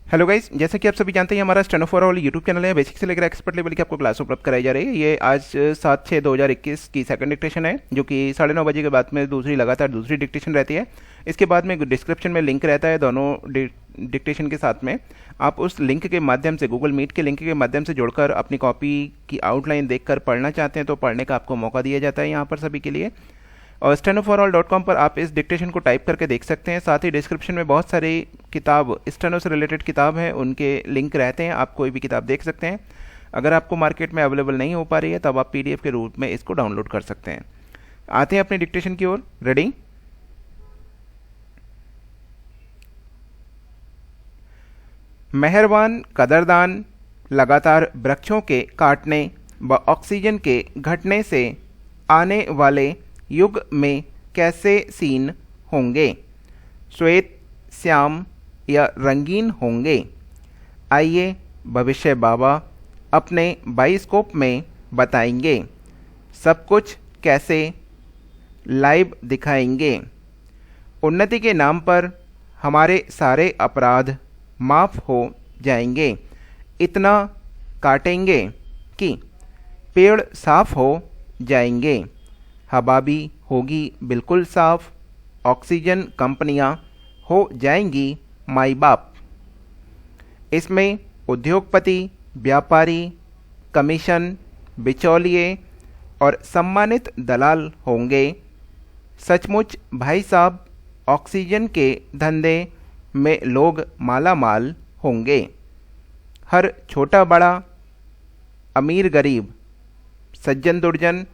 Hello guys, जैसे कि आप सभी जानते हैं हमारा steno for all YouTube channel है। बेसिक से लेकर एक्सपर्ट लेवल की आपको क्लास उपलब्ध कराई जा रही है। ये आज 7/6/2021 की सेकंड डिक्टेशन है, जो कि 9:30 के बाद में दूसरी डिक्टेशन रहती है। इसके बाद में डिस्क्रिप्शन में लिंक रहता है दोनों डिक्टेशन के साथ में। आप उस लिंक के माध्यम से, गूगल मीट के लिंक के माध्यम से जुड़कर अपनी कॉपी की आउटलाइन देखकर पढ़ना चाहते हैं तो पढ़ने का आपको मौका दिया जाता है यहाँ पर सभी के लिए। और stenoforall.com पर आप इस डिक्टेशन को टाइप करके देख सकते हैं। साथ ही डिस्क्रिप्शन में बहुत सारी किताब, स्टेनो से रिलेटेड किताब हैं, उनके लिंक रहते हैं। आप कोई भी किताब देख सकते हैं। अगर आपको मार्केट में अवेलेबल नहीं हो पा रही है तब आप पीडीएफ के रूप में इसको डाउनलोड कर सकते हैं। आते हैं अपनी डिक्टेशन की ओर। रेडी? मेहरबान कदरदान, लगातार वृक्षों के काटने व ऑक्सीजन के घटने से आने वाले युग में कैसे सीन होंगे? श्वेत, श्याम या रंगीन होंगे? आइए भविष्य बाबा अपने बाइस्कोप में बताएंगे। सब कुछ कैसे लाइव दिखाएंगे। उन्नति के नाम पर हमारे सारे अपराध माफ़ हो जाएंगे। इतना काटेंगे कि पेड़ साफ हो जाएंगे। हवा भी होगी बिल्कुल साफ। ऑक्सीजन कंपनियां हो जाएंगी माई बाप। इसमें उद्योगपति, व्यापारी, कमीशन, बिचौलिए और सम्मानित दलाल होंगे। सचमुच भाई साहब, ऑक्सीजन के धंधे में लोग माला माल होंगे। हर छोटा बड़ा, अमीर गरीब, सज्जन दुर्जन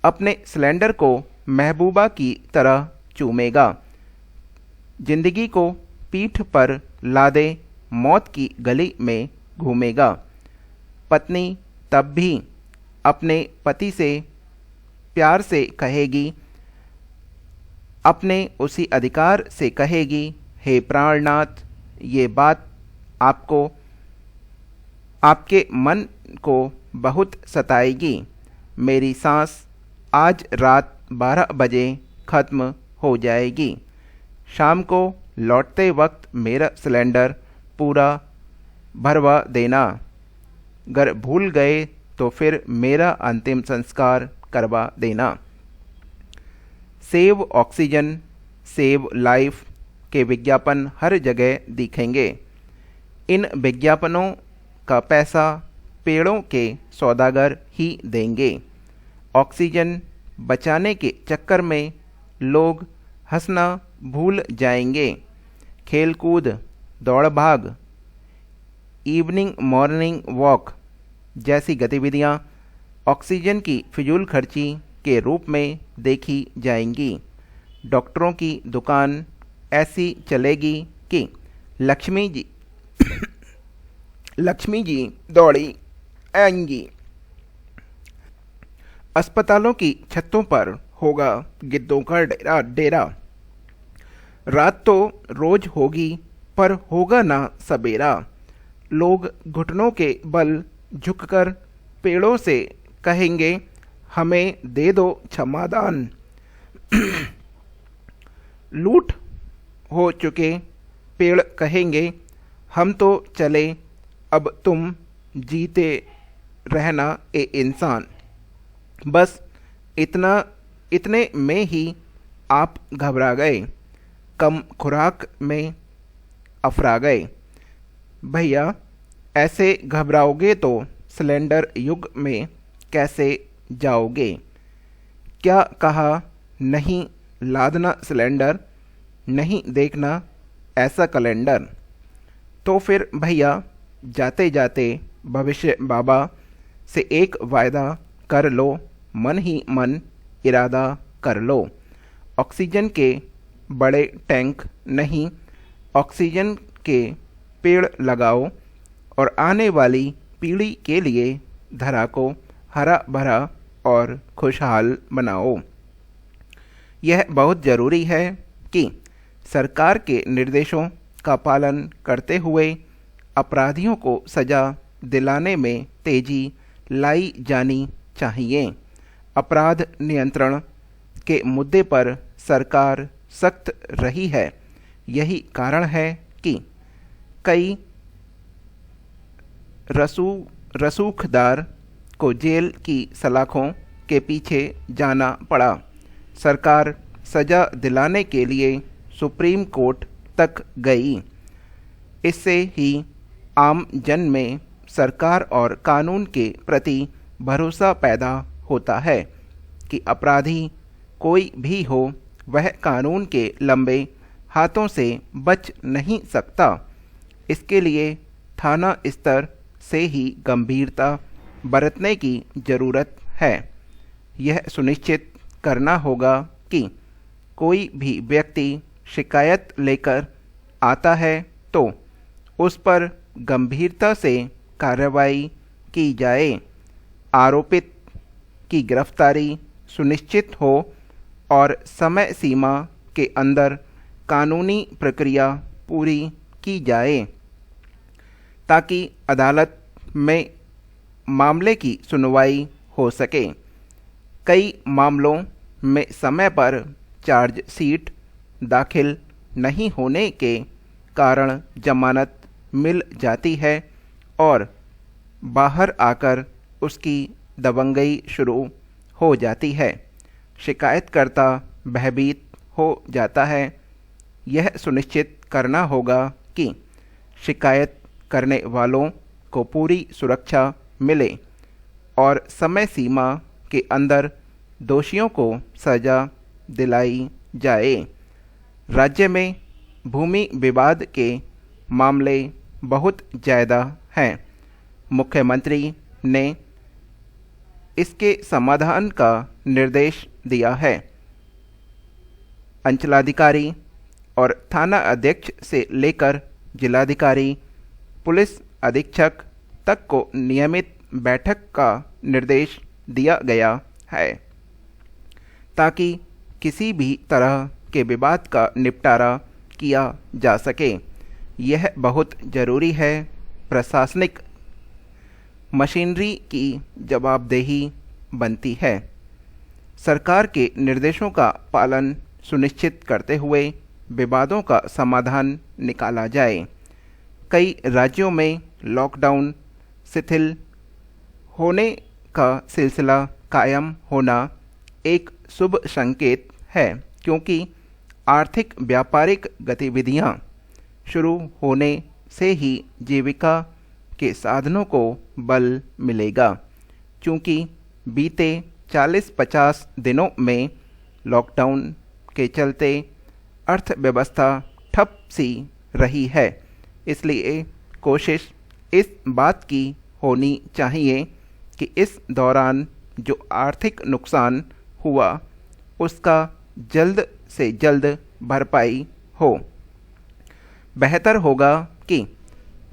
अपने सिलेंडर को महबूबा की तरह चूमेगा। जिंदगी को पीठ पर लादे मौत की गली में घूमेगा। पत्नी तब भी अपने पति से प्यार से कहेगी, अपने उसी अधिकार से कहेगी, हे प्राणनाथ, ये बात आपको, आपके मन को बहुत सताएगी। मेरी सांस आज रात 12 बजे ख़त्म हो जाएगी। शाम को लौटते वक्त मेरा सिलेंडर पूरा भरवा देना। अगर भूल गए तो फिर मेरा अंतिम संस्कार करवा देना। सेव ऑक्सीजन, सेव लाइफ के विज्ञापन हर जगह दिखेंगे। इन विज्ञापनों का पैसा पेड़ों के सौदागर ही देंगे। ऑक्सीजन बचाने के चक्कर में लोग हंसना भूल जाएंगे। खेलकूद, दौड़ भाग, इवनिंग मॉर्निंग वॉक जैसी गतिविधियां ऑक्सीजन की फिजूल खर्ची के रूप में देखी जाएंगी। डॉक्टरों की दुकान ऐसी चलेगी कि लक्ष्मी जी लक्ष्मी जी दौड़ी आएंगी। अस्पतालों की छतों पर होगा गिद्धों का डेरा। रात तो रोज होगी पर होगा ना सबेरा। लोग घुटनों के बल झुककर पेड़ों से कहेंगे, हमें दे दो क्षमादान। लूट हो चुके पेड़ कहेंगे, हम तो चले, अब तुम जीते रहना ए इंसान। बस इतने में ही आप घबरा गए, कम खुराक में अफरा गए। भैया, ऐसे घबराओगे तो सिलेंडर युग में कैसे जाओगे? क्या कहा, नहीं लादना सिलेंडर, नहीं देखना ऐसा कैलेंडर। तो फिर भैया, जाते जाते भविष्य बाबा से एक वायदा कर लो, मन ही मन इरादा कर लो। ऑक्सीजन के बड़े टैंक नहीं, ऑक्सीजन के पेड़ लगाओ और आने वाली पीढ़ी के लिए धरा को हरा भरा और खुशहाल बनाओ। यह बहुत ज़रूरी है कि सरकार के निर्देशों का पालन करते हुए अपराधियों को सज़ा दिलाने में तेज़ी लाई जानी चाहिए। अपराध नियंत्रण के मुद्दे पर सरकार सख्त रही है। यही कारण है कि कई रसू रसूखदार को जेल की सलाखों के पीछे जाना पड़ा। सरकार सजा दिलाने के लिए सुप्रीम कोर्ट तक गई। इससे ही आम जन में सरकार और कानून के प्रति भरोसा पैदा होता है कि अपराधी कोई भी हो वह कानून के लंबे हाथों से बच नहीं सकता। इसके लिए थाना स्तर से ही गंभीरता बरतने की ज़रूरत है। यह सुनिश्चित करना होगा कि कोई भी व्यक्ति शिकायत लेकर आता है तो उस पर गंभीरता से कार्रवाई की जाए, आरोपित की गिरफ्तारी सुनिश्चित हो और समय सीमा के अंदर कानूनी प्रक्रिया पूरी की जाए ताकि अदालत में मामले की सुनवाई हो सके। कई मामलों में समय पर चार्जशीट दाखिल नहीं होने के कारण जमानत मिल जाती है और बाहर आकर उसकी दबंगई शुरू हो जाती है। शिकायतकर्ता भयभीत हो जाता है। यह सुनिश्चित करना होगा कि शिकायत करने वालों को पूरी सुरक्षा मिले और समय सीमा के अंदर दोषियों को सजा दिलाई जाए। राज्य में भूमि विवाद के मामले बहुत ज़्यादा हैं। मुख्यमंत्री ने इसके समाधान का निर्देश दिया है। अंचलाधिकारी और थाना अध्यक्ष से लेकर जिलाधिकारी, पुलिस अधीक्षक तक को नियमित बैठक का निर्देश दिया गया है ताकि किसी भी तरह के विवाद का निपटारा किया जा सके। यह बहुत ज़रूरी है। प्रशासनिक मशीनरी की जवाबदेही बनती है। सरकार के निर्देशों का पालन सुनिश्चित करते हुए विवादों का समाधान निकाला जाए। कई राज्यों में लॉकडाउन शिथिल होने का सिलसिला कायम होना एक शुभ संकेत है, क्योंकि आर्थिक व्यापारिक गतिविधियां शुरू होने से ही जीविका के साधनों को बल मिलेगा। चूँकि बीते 40-50 दिनों में लॉकडाउन के चलते अर्थव्यवस्था ठप सी रही है, इसलिए कोशिश इस बात की होनी चाहिए कि इस दौरान जो आर्थिक नुकसान हुआ उसका जल्द से जल्द भरपाई हो। बेहतर होगा कि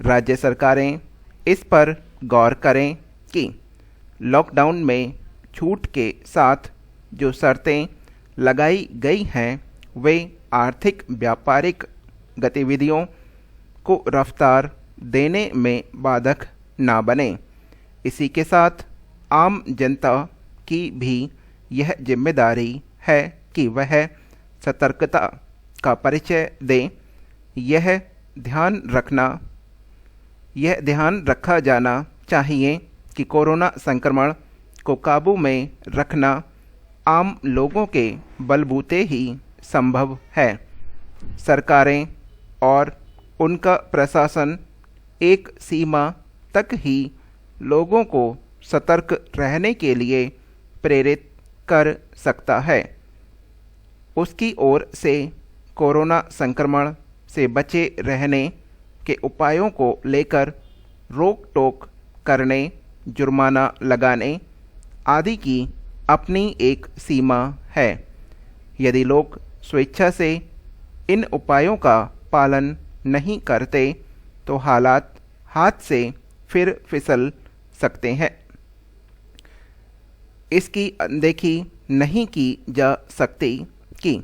राज्य सरकारें इस पर गौर करें कि लॉकडाउन में छूट के साथ जो शर्तें लगाई गई हैं वे आर्थिक व्यापारिक गतिविधियों को रफ्तार देने में बाधक ना बने। इसी के साथ आम जनता की भी यह जिम्मेदारी है कि वह सतर्कता का परिचय दें। यह ध्यान रखा जाना चाहिए कि कोरोना संक्रमण को काबू में रखना आम लोगों के बलबूते ही संभव है। सरकारें और उनका प्रशासन एक सीमा तक ही लोगों को सतर्क रहने के लिए प्रेरित कर सकता है। उसकी ओर से कोरोना संक्रमण से बचे रहने के उपायों को लेकर रोक टोक करने, जुर्माना लगाने आदि की अपनी एक सीमा है। यदि लोग स्वेच्छा से इन उपायों का पालन नहीं करते तो हालात हाथ से फिर फिसल सकते हैं। इसकी अनदेखी नहीं की जा सकती कि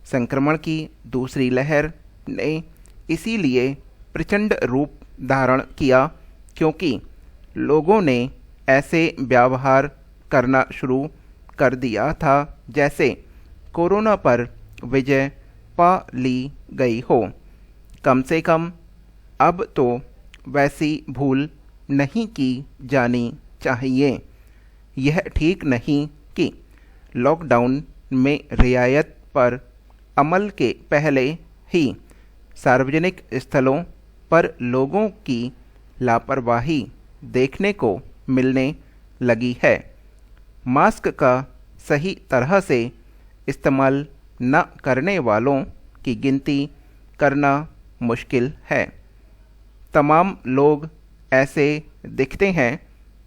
संक्रमण की दूसरी लहर ने इसीलिए प्रचंड रूप धारण किया क्योंकि लोगों ने ऐसे व्यवहार करना शुरू कर दिया था जैसे कोरोना पर विजय पा ली गई हो। कम से कम अब तो वैसी भूल नहीं की जानी चाहिए। यह ठीक नहीं कि लॉकडाउन में रियायत पर अमल के पहले ही सार्वजनिक स्थलों पर लोगों की लापरवाही देखने को मिलने लगी है। मास्क का सही तरह से इस्तेमाल न करने वालों की गिनती करना मुश्किल है। तमाम लोग ऐसे दिखते हैं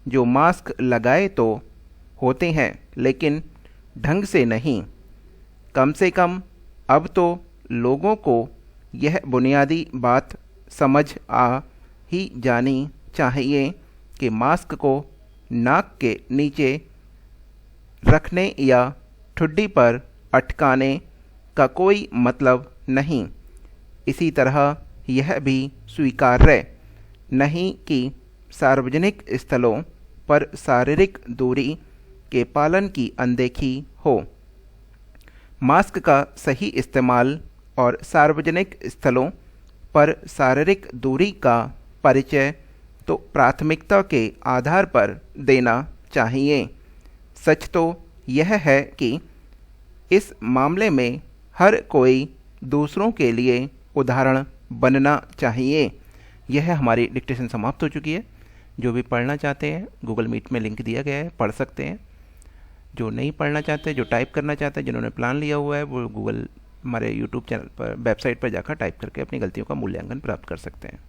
जो मास्क लगाए तो होते हैं लेकिन ढंग से नहीं। कम से कम अब तो लोगों को यह बुनियादी बात समझ आ ही जानी चाहिए कि मास्क को नाक के नीचे रखने या ठुड्डी पर अटकाने का कोई मतलब नहीं। इसी तरह यह भी स्वीकार्य नहीं कि सार्वजनिक स्थलों पर शारीरिक दूरी के पालन की अनदेखी हो। मास्क का सही इस्तेमाल और सार्वजनिक स्थलों पर शारीरिक दूरी का परिचय तो प्राथमिकता के आधार पर देना चाहिए। सच तो यह है कि इस मामले में हर कोई दूसरों के लिए उदाहरण बनना चाहिए। यह हमारी डिक्टेशन समाप्त हो चुकी है। जो भी पढ़ना चाहते हैं गूगल मीट में लिंक दिया गया है, पढ़ सकते हैं। जो नहीं पढ़ना चाहते, जो टाइप करना चाहते हैं, जिन्होंने प्लान लिया हुआ है, वो गूगल हमारे यूट्यूब चैनल पर वेबसाइट पर जाकर टाइप करके अपनी गलतियों का मूल्यांकन प्राप्त कर सकते हैं।